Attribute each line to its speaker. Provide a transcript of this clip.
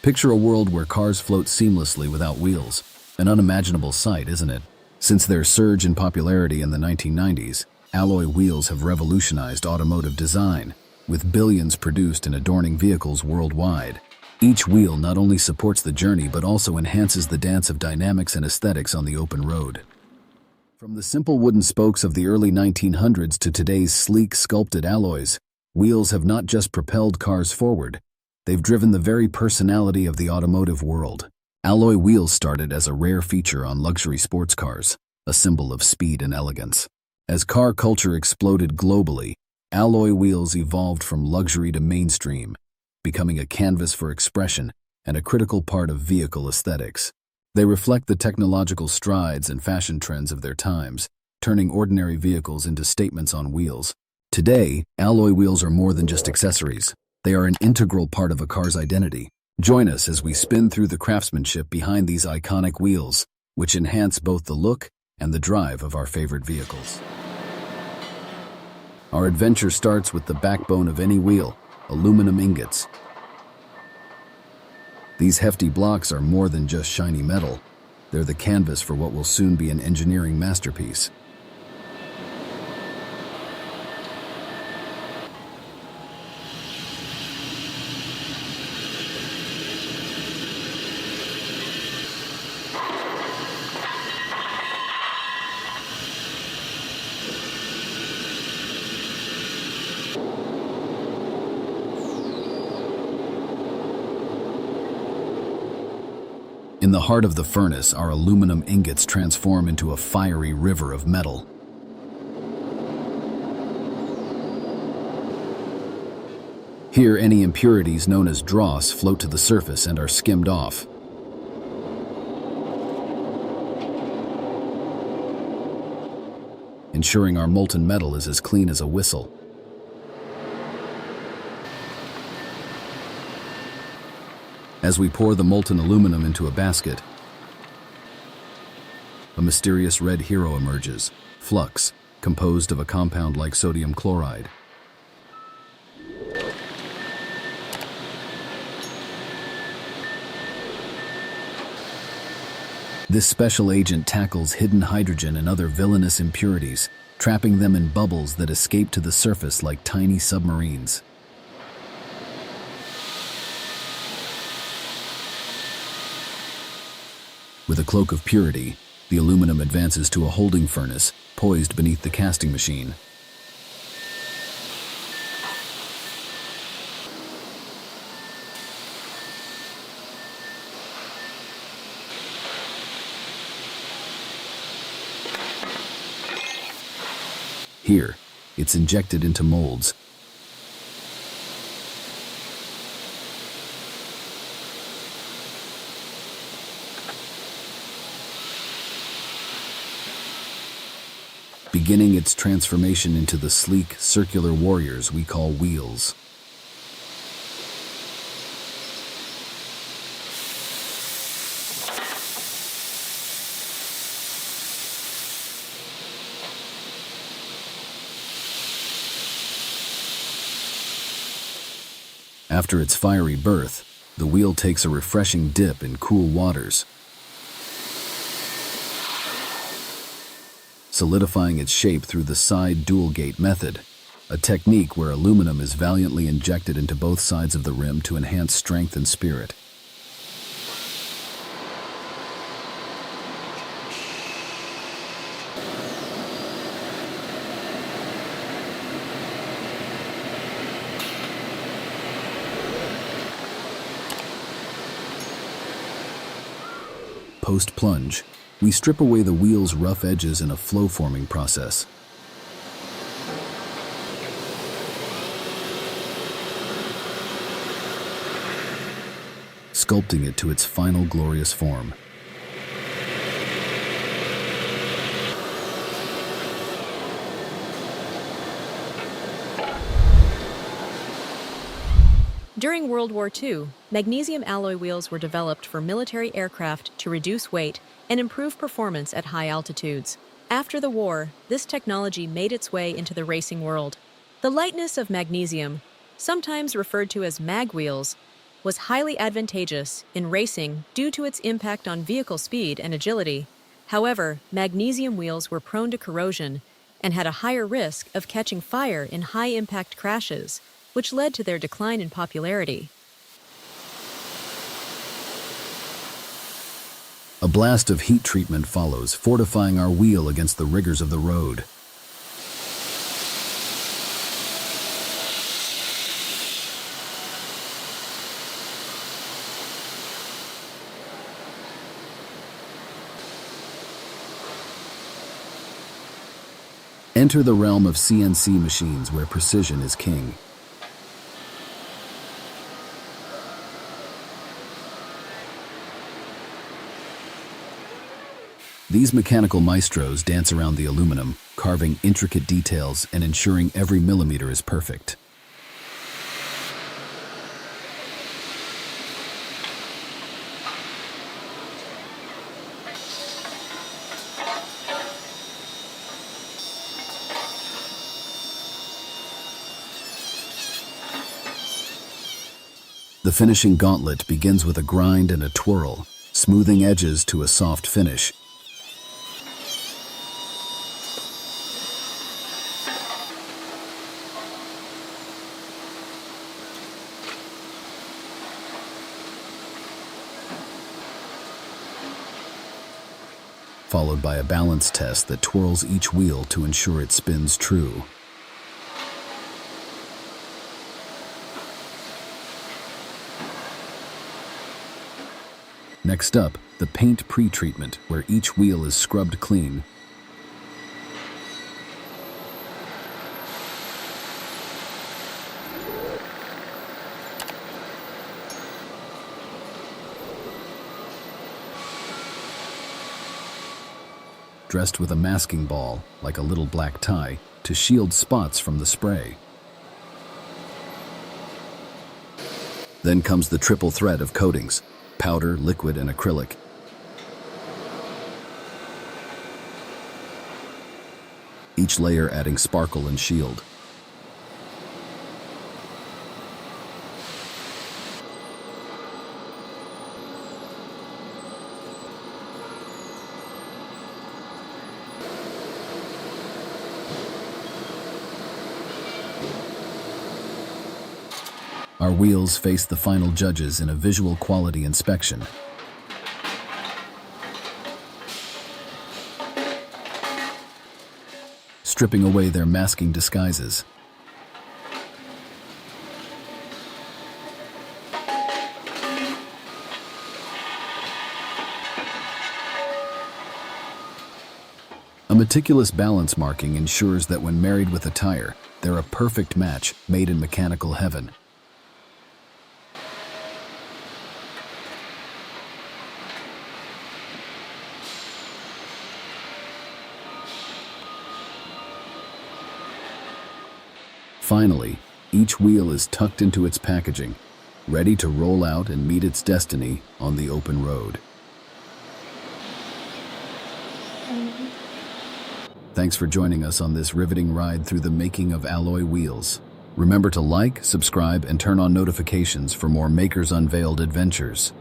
Speaker 1: Picture a world where cars float seamlessly without wheels. An unimaginable sight, isn't it? Since their surge in popularity in the 1990s, alloy wheels have revolutionized automotive design, with billions produced in adorning vehicles worldwide. Each wheel not only supports the journey but also enhances the dance of dynamics and aesthetics on the open road. From the simple wooden spokes of the early 1900s to today's sleek, sculpted alloys, wheels have not just propelled cars forward, they've driven the very personality of the automotive world. Alloy wheels started as a rare feature on luxury sports cars, a symbol of speed and elegance. As car culture exploded globally, alloy wheels evolved from luxury to mainstream, becoming a canvas for expression and a critical part of vehicle aesthetics. They reflect the technological strides and fashion trends of their times, turning ordinary vehicles into statements on wheels. Today, alloy wheels are more than just accessories. They are an integral part of a car's identity. Join us as we spin through the craftsmanship behind these iconic wheels, which enhance both the look and the drive of our favorite vehicles. Our adventure starts with the backbone of any wheel, aluminum ingots. These hefty blocks are more than just shiny metal. They're the canvas for what will soon be an engineering masterpiece. In the heart of the furnace, our aluminum ingots transform into a fiery river of metal. Here, any impurities known as dross float to the surface and are skimmed off. Ensuring our molten metal is as clean as a whistle. As we pour the molten aluminum into a basket, a mysterious red hero emerges, flux, composed of a compound like sodium chloride. This special agent tackles hidden hydrogen and other villainous impurities, trapping them in bubbles that escape to the surface like tiny submarines. With a cloak of purity, the aluminum advances to a holding furnace, poised beneath the casting machine. Here, it's injected into molds. Beginning its transformation into the sleek, circular warriors we call wheels. After its fiery birth, the wheel takes a refreshing dip in cool waters, solidifying its shape through the side dual-gate method, a technique where aluminum is valiantly injected into both sides of the rim to enhance strength and spirit. Post-plunge, we strip away the wheel's rough edges in a flow-forming process. Sculpting it to its final glorious form.
Speaker 2: During World War II, magnesium alloy wheels were developed for military aircraft to reduce weight and improve performance at high altitudes. After the war, this technology made its way into the racing world. The lightness of magnesium, sometimes referred to as mag wheels, was highly advantageous in racing due to its impact on vehicle speed and agility. However, magnesium wheels were prone to corrosion and had a higher risk of catching fire in high-impact crashes, which led to their decline in popularity.
Speaker 1: A blast of heat treatment follows, fortifying our wheel against the rigors of the road. Enter the realm of CNC machines where precision is king. These mechanical maestros dance around the aluminum, carving intricate details and ensuring every millimeter is perfect. The finishing gauntlet begins with a grind and a twirl, smoothing edges to a soft finish. Followed by a balance test that twirls each wheel to ensure it spins true. Next up, the paint pre-treatment, where each wheel is scrubbed clean. Dressed with a masking ball, like a little black tie, to shield spots from the spray. Then comes the triple threat of coatings: powder, liquid, and acrylic. Each layer adding sparkle and shield. Our wheels face the final judges in a visual quality inspection. Stripping away their masking disguises. A meticulous balance marking ensures that when married with a tire, they're a perfect match made in mechanical heaven. Finally, each wheel is tucked into its packaging, ready to roll out and meet its destiny on the open road. Thanks for joining us on this riveting ride through the making of alloy wheels. Remember to like, subscribe, and turn on notifications for more Makers Unveiled adventures.